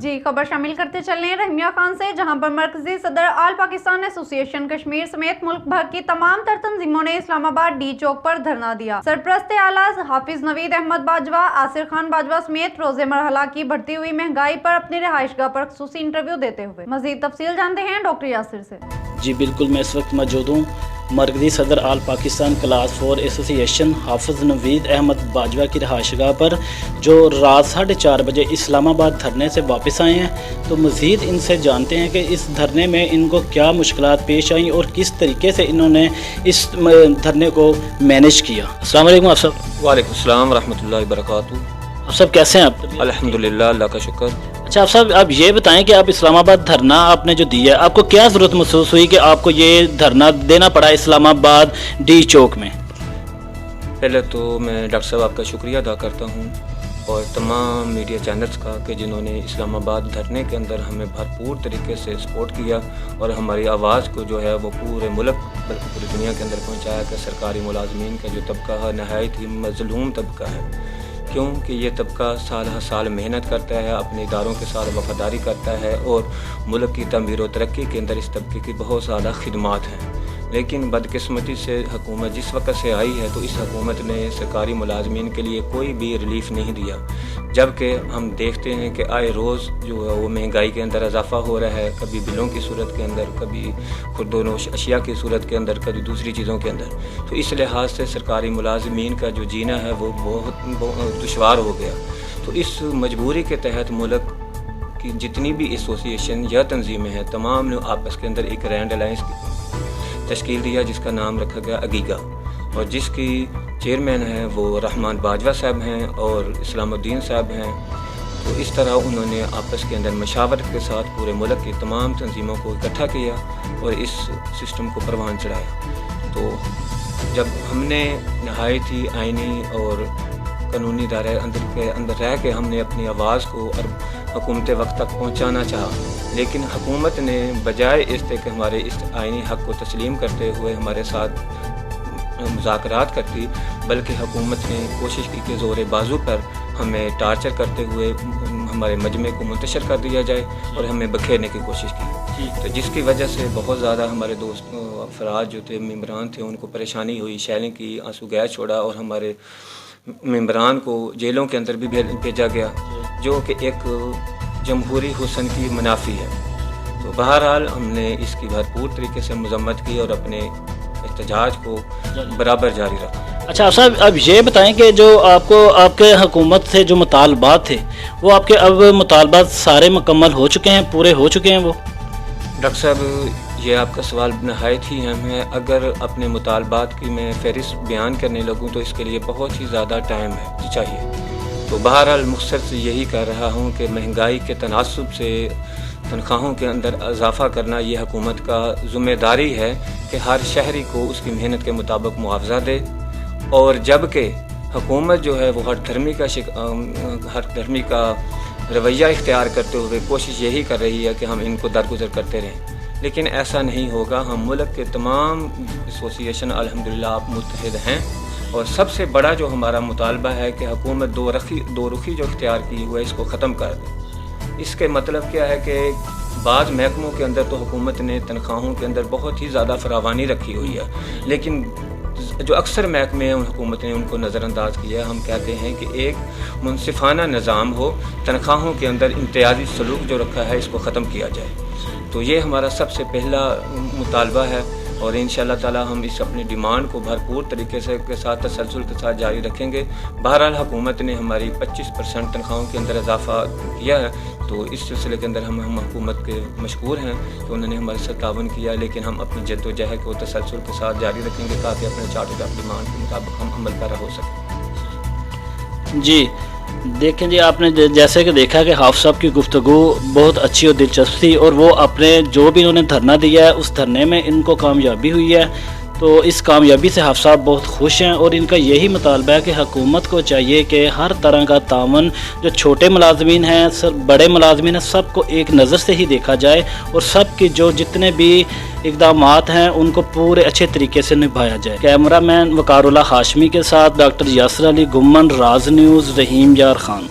जी खबर शामिल करते चले हैं रहमिया खान से, जहां पर मरकजी सदर आल पाकिस्तान एसोसिएशन कश्मीर समेत मुल्क भर की तमाम तर तंजीमों ने इस्लामाबाद डी चौक पर धरना दिया। सरप्रस्त आला हाफिज नवीद अहमद बाजवा, आसिर खान बाजवा समेत रोजे मरहला की बढ़ती हुई महंगाई पर अपनी रिहाइशगाह पर खुसूसी इंटरव्यू देते हुए। मजीद तफसील जानते हैं डॉक्टर यासिर से। जी बिल्कुल, मैं इस वक्त मौजूद हूँ मरकजी सदर आल पाकिस्तान क्लास 4 एसोसिएशन हाफिज नवीद अहमद बाजवा की रिहाइशगाह पर, जो रात 4:30 बजे इस्लामाबाद धरने से वापस आए हैं। तो मज़ीद इनसे जानते हैं कि इस धरने में इनको क्या मुश्किलात पेश आई और किस तरीके से इन्होंने इस धरने को मैनेज किया। अस्सलाम वालेकुम आप सब। वालेकुम सलाम रहमतुल्लाहि बरकातहू। आप सब कैसे हैं आप? अल्हम्दुलिल्लाह, अल्लाह का शुक्र। अच्छा आप साहब, आप ये बताएं कि आप इस्लामाबाद धरना आपने जो दिया, आपको क्या ज़रूरत महसूस हुई कि आपको ये धरना देना पड़ा इस्लामाबाद डी चौक में? पहले तो मैं डॉक्टर साहब आपका शुक्रिया अदा करता हूँ और तमाम मीडिया चैनल्स का कि जिन्होंने इस्लामाबाद धरने के अंदर हमें भरपूर तरीके से सपोर्ट किया और हमारी आवाज़ को जो है वो पूरे मुल्क बल्कि पूरी दुनिया के अंदर पहुँचाया कि सरकारी मुलाजमीन का जो तबका है नहायत ही मज़लूम तबका है, क्योंकि ये तबका साल हर साल मेहनत करता है, अपने इदारों के साथ वफादारी करता है और मुल्क की तमीर व तरक्की के अंदर इस तबके की बहुत ज़्यादा खिदमात हैं। लेकिन बदकिस्मती से हुकूमत जिस वक्त से आई है तो इस हुकूमत ने सरकारी मुलाजमीन के लिए कोई भी रिलीफ नहीं दिया, जबकि हम देखते हैं कि आए रोज़ जो है वो महंगाई के अंदर इजाफा हो रहा है, कभी बिलों की सूरत के अंदर, कभी खुर्दोनोश अशिया की सूरत के अंदर, कभी दूसरी चीज़ों के अंदर। तो इस लिहाज से सरकारी मुलाजमीन का जो जीना है वो बहुत दुश्वार हो गया। तो इस मजबूरी के तहत मुल्क की जितनी भी एसोसिएशन या तंजीमें हैं तमाम ने आपस के अंदर एक ग्रैंड अलायंस तश्कील दिया जिसका नाम रखा गया अगीगा, और जिसकी चेयरमैन हैं वो रहमान बाजवा साहब हैं और इस्लामुद्दीन साहब हैं। तो इस तरह उन्होंने आपस के अंदर मशावरत के साथ पूरे मुल्क की तमाम तंजीमों को इकट्ठा किया और इस सिस्टम को परवान चढ़ाया। तो जब हमने नहायत ही आइनी और कानूनी दायरे के अंदर रह के हमने अपनी आवाज़ को और हुकूमत वक्त तक पहुँचाना चाहा, लेकिन हुकूमत ने बजाय इससे कि हमारे इस आइनी हक़ को तस्लीम करते हुए हमारे साथ मुज़ाकरात करती, बल्कि हुकूमत ने कोशिश की कि ज़ोर बाजू पर हमें टार्चर करते हुए हमारे मजमे को मुंतशर कर दिया जाए और हमें बखेरने की कोशिश की। तो जिसकी वजह से बहुत ज़्यादा हमारे दोस्त अफराद जो थे, मेम्बरान थे, उनको परेशानी हुई, शैलिंग की, आंसू गैस छोड़ा और हमारे मेम्बरान को जेलों के अंदर भी भेजा गया, जो कि एक जमहूरी हुस्न की मुनाफी है। तो बहरहाल हमने इसकी भरपूर तरीके से मजम्मत की और अपने एहतजाज को बराबर जारी रखा। अच्छा साहब, अब ये बताएं कि जो आपको आपके हुकूमत से जो मुतालबात थे वो आपके अब मुतालबात सारे मुकम्मल हो चुके हैं, पूरे हो चुके हैं वो? डॉक्टर साहब, ये आपका सवाल नहायत ही अहम है। अगर अपने मुतालबात की मैं फहरिस्त बयान करने लगूँ तो इसके लिए बहुत ही ज़्यादा टाइम चाहिए। तो बहरहाल मुख्तसर से यही कह रहा हूँ कि महंगाई के तनासुब से तनख्वाहों के अंदर इजाफ़ा करना ये हुकूमत का ज़िम्मेदारी है कि हर शहरी को उसकी मेहनत के मुताबिक मुआवजा दे, और जबकि हुकूमत जो है वो हर धर्मी का रवैया इख्तियार करते हुए कोशिश यही कर रही है कि हम इनको दरगुजर करते रहें, लेकिन ऐसा नहीं होगा। हम मुल्क के तमाम एसोसिएशन अल्हम्दुलिल्लाह आप मुत्तहिद हैं और सबसे बड़ा जो हमारा मुतालबा है कि हुकूमत दो रुखी जो इख्तियार की हुआ है इसको ख़त्म कर दे। इसके मतलब क्या है कि बाज़ महकमों के अंदर तो हुकूमत ने तनख्वाहों के अंदर बहुत ही ज़्यादा फरावानी रखी हुई है, लेकिन जो अक्सर महकमे हैं उन हुकूमत ने उनको नज़रअंदाज किया है। हम कहते हैं कि एक मुनसिफाना निज़ाम हो, तनख्वाहों के अंदर इम्तियाजी सलूक जो रखा है इसको ख़त्म किया जाए। तो ये हमारा सबसे पहला मुतालबा है और इंशाअल्लाह ताला हम इस अपनी डिमांड को भरपूर तरीके से के साथ तसलसल के साथ जारी रखेंगे। बहरहाल हुकूमत ने हमारी 25% तनख्वाहों के अंदर इजाफ़ा किया है, तो इस सिलसिले के अंदर हम हुकूमत के मशकूर हैं कि उन्होंने हमारे साथ तावन किया, लेकिन हम अपनी जद्दोजहद को तसलसल के साथ जारी रखेंगे ताकि अपने चार्टर्ड ऑफ डिमांड के मुताबिक हम अमल पैरा हो सकें। जी देखें जी, आपने जैसे कि देखा कि हाफ़िज़ साहब की गुफ्तगू बहुत अच्छी और दिलचस्प थी और वो अपने जो भी उन्होंने धरना दिया है उस धरने में इनको कामयाबी हुई है। तो इस कामयाबी से हाफ़िज़ साहब बहुत खुश हैं और इनका यही मुतालबा है कि हुकूमत को चाहिए कि हर तरह का तावन जो छोटे मुलाजमीन हैं, बड़े मुलाजमीन हैं, सबको एक नज़र से ही देखा जाए और सब की जो जितने भी इक़दामात हैं उनको पूरे अच्छे तरीके से निभाया जाए। कैमरामैन वकारुल्लाह हाशमी के साथ डॉक्टर यासिर अली गुम्मन, राज न्यूज़, रहीम यार खान।